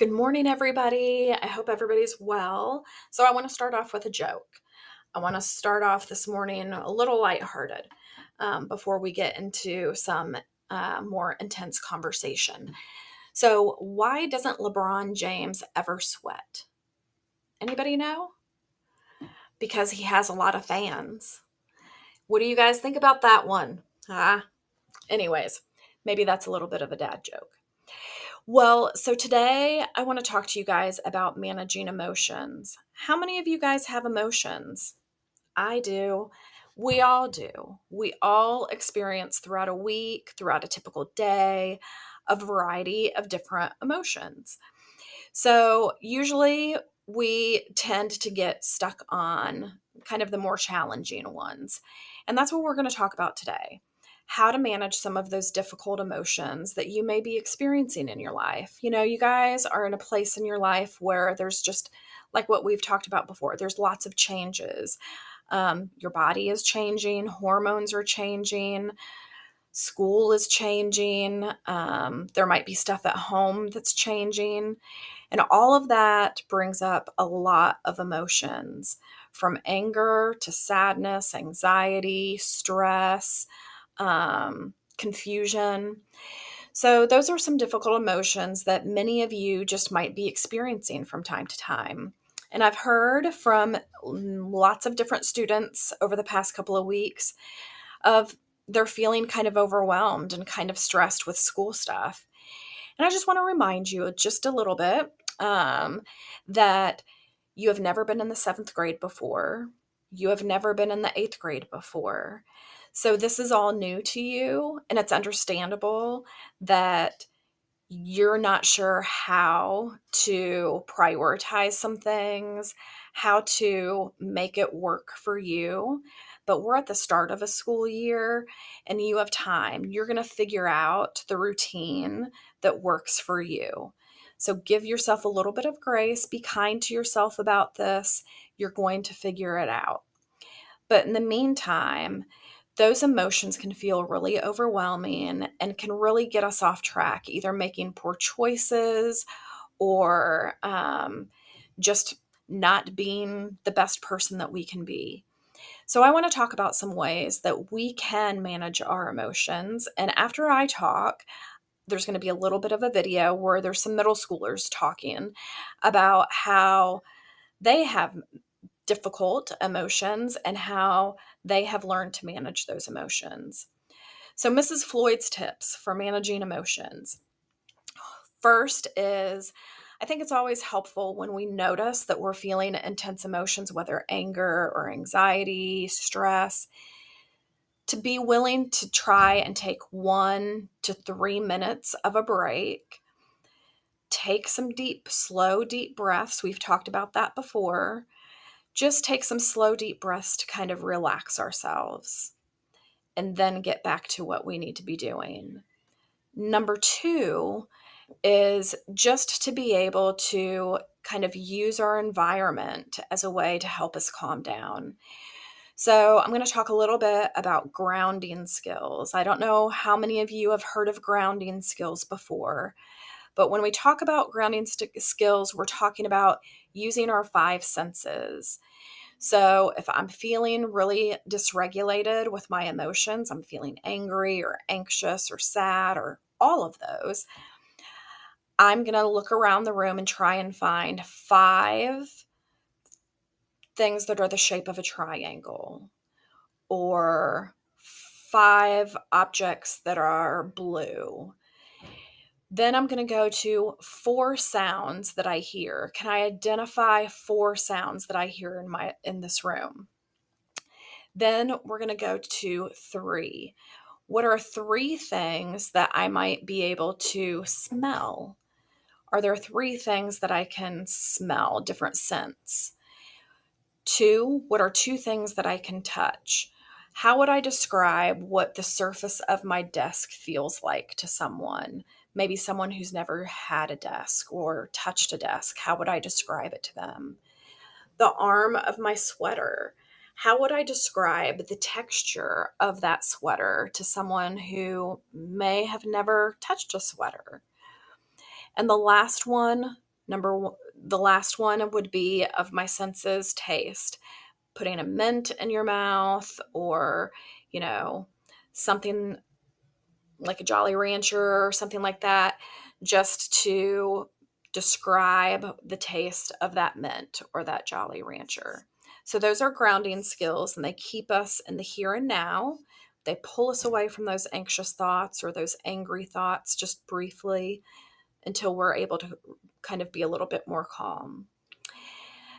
Good morning, everybody. I hope everybody's well. So, I want to start off with a joke. I want to start off this morning a little lighthearted before we get into some more intense conversation. So, why doesn't LeBron James ever sweat? Anybody know? Because he has a lot of fans. What do you guys think about that one? Anyways, maybe that's a little bit of a dad joke. Well, so today I want to talk to you guys about managing emotions. How many of you guys have emotions? I do. We all do. We all experience throughout a week, throughout a typical day, a variety of different emotions. So usually we tend to get stuck on kind of the more challenging ones. And that's what we're going to talk about today. How to manage some of those difficult emotions that you may be experiencing in your life. You know, you guys are in a place in your life where there's just like what we've talked about before, there's lots of changes. Your body is changing, hormones are changing, school is changing, there might be stuff at home that's changing. And all of that brings up a lot of emotions from anger to sadness, anxiety, stress, confusion. So, those are some difficult emotions that many of you just might be experiencing from time to time. And I've heard from lots of different students over the past couple of weeks of they're feeling kind of overwhelmed and kind of stressed with school stuff. And I just want to remind you just a little bit that you have never been in the seventh grade before. You have never been in the eighth grade before. So this is all new to you, and it's understandable that you're not sure how to prioritize some things, how to make it work for you. But we're at the start of a school year and you have time. You're going to figure out the routine that works for you. So give yourself a little bit of grace. Be kind to yourself about this. You're going to figure it out. But in the meantime, those emotions can feel really overwhelming and can really get us off track, either making poor choices or just not being the best person that we can be. So, I want to talk about some ways that we can manage our emotions. And after I talk, there's going to be a little bit of a video where there's some middle schoolers talking about how they have difficult emotions and how they have learned to manage those emotions. So, Mrs. Floyd's tips for managing emotions. First is I think it's always helpful when we notice that we're feeling intense emotions, whether anger or anxiety, stress, to be willing to try and take 1 to 3 minutes of a break. Take some deep, slow, deep breaths. We've talked about that before. Just take some slow, deep breaths to kind of relax ourselves and then get back to what we need to be doing. Number two is just to be able to kind of use our environment as a way to help us calm down. So, I'm going to talk a little bit about grounding skills. I don't know how many of you have heard of grounding skills before, but when we talk about grounding skills, we're talking about using our five senses. So if I'm feeling really dysregulated with my emotions, I'm feeling angry or anxious or sad or all of those, I'm going to look around the room and try and find five things that are the shape of a triangle or five objects that are blue. Then I'm going to go to four sounds that I hear. Can I identify four sounds that I hear in this room? Then we're going to go to three. What are three things that I might be able to smell? Are there three things that I can smell, different scents? Two, what are two things that I can touch? How would I describe what the surface of my desk feels like to someone? Maybe someone who's never had a desk or touched a desk. How would I describe it to them? The arm of my sweater. How would I describe the texture of that sweater to someone who may have never touched a sweater? And the last one, The last one would be of my senses, taste. Putting a mint in your mouth, or, you know, something like a Jolly Rancher or something like that, just to describe the taste of that mint or that Jolly Rancher. So those are grounding skills, and they keep us in the here and now. They pull us away from those anxious thoughts or those angry thoughts just briefly until we're able to kind of be a little bit more calm.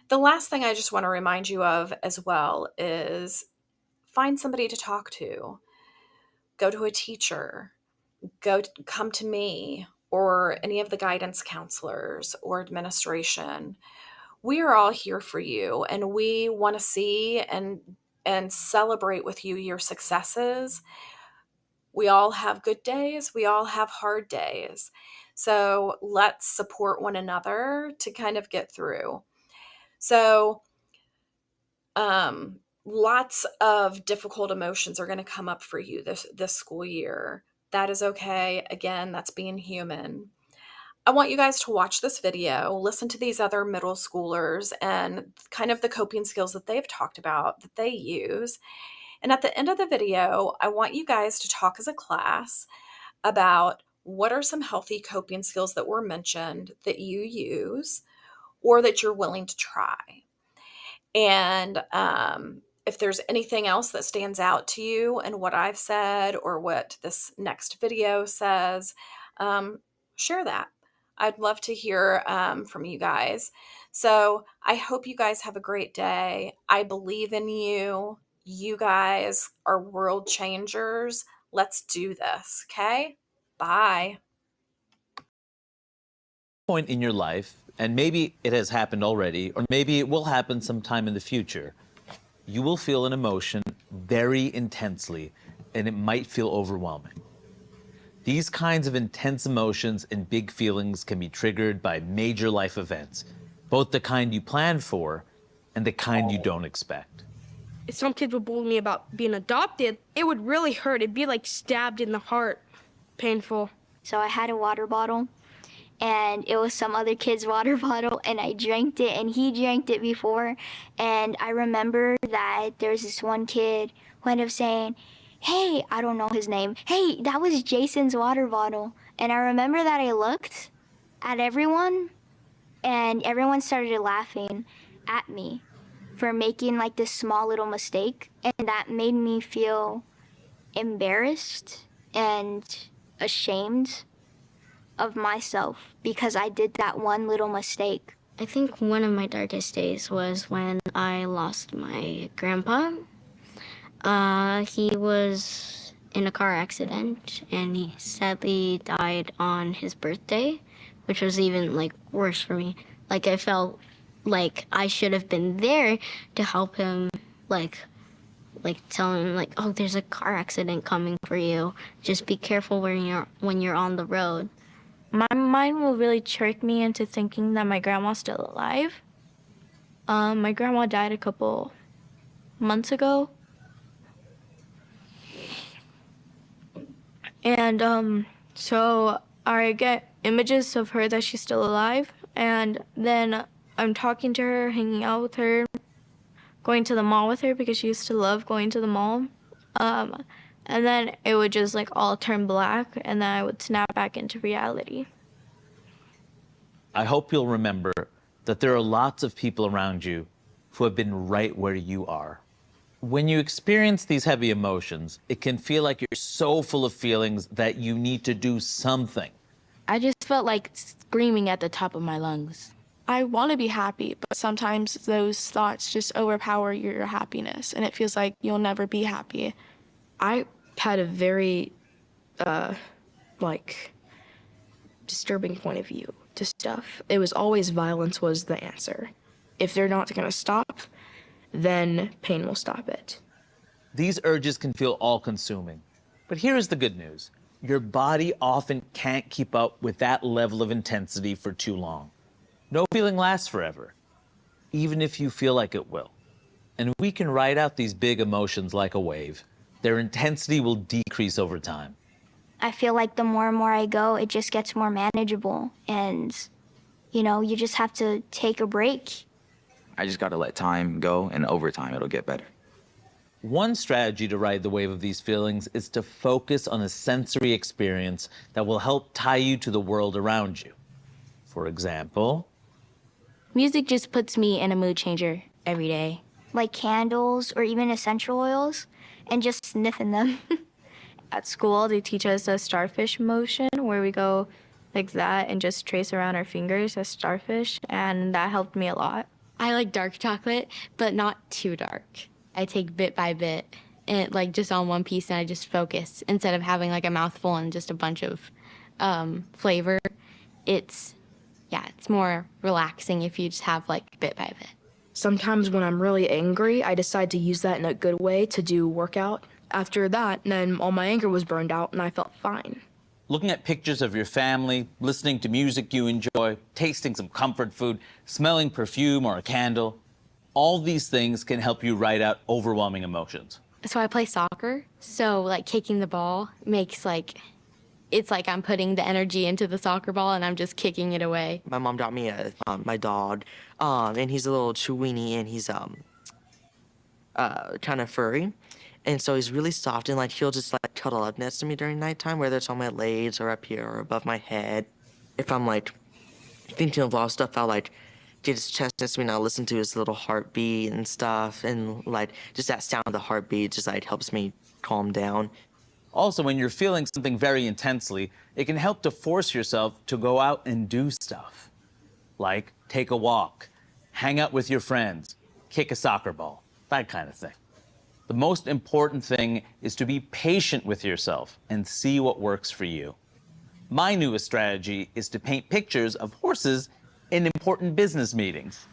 The last thing I just want to remind you of as well is find somebody to talk to. Go to a teacher, come to me or any of the guidance counselors or administration. We are all here for you, and we want to see and celebrate with you your successes. We all have good days, we all have hard days. So let's support one another to kind of get through. So lots of difficult emotions are going to come up for you this school year. That is okay. Again, that's being human. I want you guys to watch this video, listen to these other middle schoolers and kind of the coping skills that they've talked about that they use. And at the end of the video, I want you guys to talk as a class about what are some healthy coping skills that were mentioned that you use or that you're willing to try. And if there's anything else that stands out to you and what I've said or what this next video says, share that. I'd love to hear from you guys. So I hope you guys have a great day. I believe in you. You guys are world changers. Let's do this, okay? Bye. Point in your life, and maybe it has happened already, or maybe it will happen sometime in the future, you will feel an emotion very intensely, and it might feel overwhelming. These kinds of intense emotions and big feelings can be triggered by major life events, both the kind you plan for and the kind you don't expect. If some kids would bully me about being adopted, it would really hurt. It'd be like stabbed in the heart. Painful. So I had a water bottle, and it was some other kid's water bottle, and I drank it, and he drank it before. And I remember that there's this one kid who ended up saying, "Hey," I don't know his name, "Hey, that was Jason's water bottle." And I remember that I looked at everyone, and everyone started laughing at me for making like this small little mistake. And that made me feel embarrassed and ashamed of myself because I did that one little mistake. I think one of my darkest days was when I lost my grandpa. He was in a car accident and he sadly died on his birthday, which was even like worse for me. Like I felt like I should have been there to help him, like tell him like, oh, there's a car accident coming for you. Just be careful when you're on the road. My mind will really trick me into thinking that my grandma's still alive. My grandma died a couple months ago. And so I get images of her that she's still alive, and then I'm talking to her, hanging out with her, going to the mall with her because she used to love going to the mall. And then it would just like all turn black, and then I would snap back into reality. I hope you'll remember that there are lots of people around you who have been right where you are. When you experience these heavy emotions, it can feel like you're so full of feelings that you need to do something. I just felt like screaming at the top of my lungs. I want to be happy, but sometimes those thoughts just overpower your happiness, and it feels like you'll never be happy. I had a very, disturbing point of view to stuff. It was always violence was the answer. If they're not gonna stop, then pain will stop it. These urges can feel all-consuming, but here's the good news. Your body often can't keep up with that level of intensity for too long. No feeling lasts forever, even if you feel like it will. And we can ride out these big emotions like a wave. Their intensity will decrease over time. I feel like the more and more I go, it just gets more manageable. And You know, you just have to take a break. I just gotta let time go, and over time it'll get better. One strategy to ride the wave of these feelings is to focus on a sensory experience that will help tie you to the world around you. For example, Music just puts me in a mood changer every day. Like candles or even essential oils, and just sniffing them. At school, they teach us a starfish motion where we go like that and just trace around our fingers as starfish, and that helped me a lot. I like dark chocolate, but not too dark. I take bit by bit, and like just on one piece, and I just focus instead of having like a mouthful and just a bunch of flavor. It's more relaxing if you just have like bit by bit. Sometimes when I'm really angry, I decide to use that in a good way to do workout. After that, then all my anger was burned out and I felt fine. looking at pictures of your family, listening to music you enjoy, tasting some comfort food, smelling perfume or a candle, all these things can help you ride out overwhelming emotions. So I play soccer, so like kicking the ball makes it's like I'm putting the energy into the soccer ball and I'm just kicking it away. My mom got me my dog, and he's a little Chiweenie, and he's kind of furry, and so he's really soft, and like he'll just like cuddle up next to me during nighttime, whether it's on my legs or up here or above my head. If I'm like thinking of a lot of stuff, I'll like get his chest next to me and I'll listen to his little heartbeat and stuff, and like just that sound of the heartbeat just like helps me calm down. Also, when you're feeling something very intensely, it can help to force yourself to go out and do stuff. Like take a walk, hang out with your friends, kick a soccer ball, that kind of thing. The most important thing is to be patient with yourself and see what works for you. My newest strategy is to paint pictures of horses in important business meetings.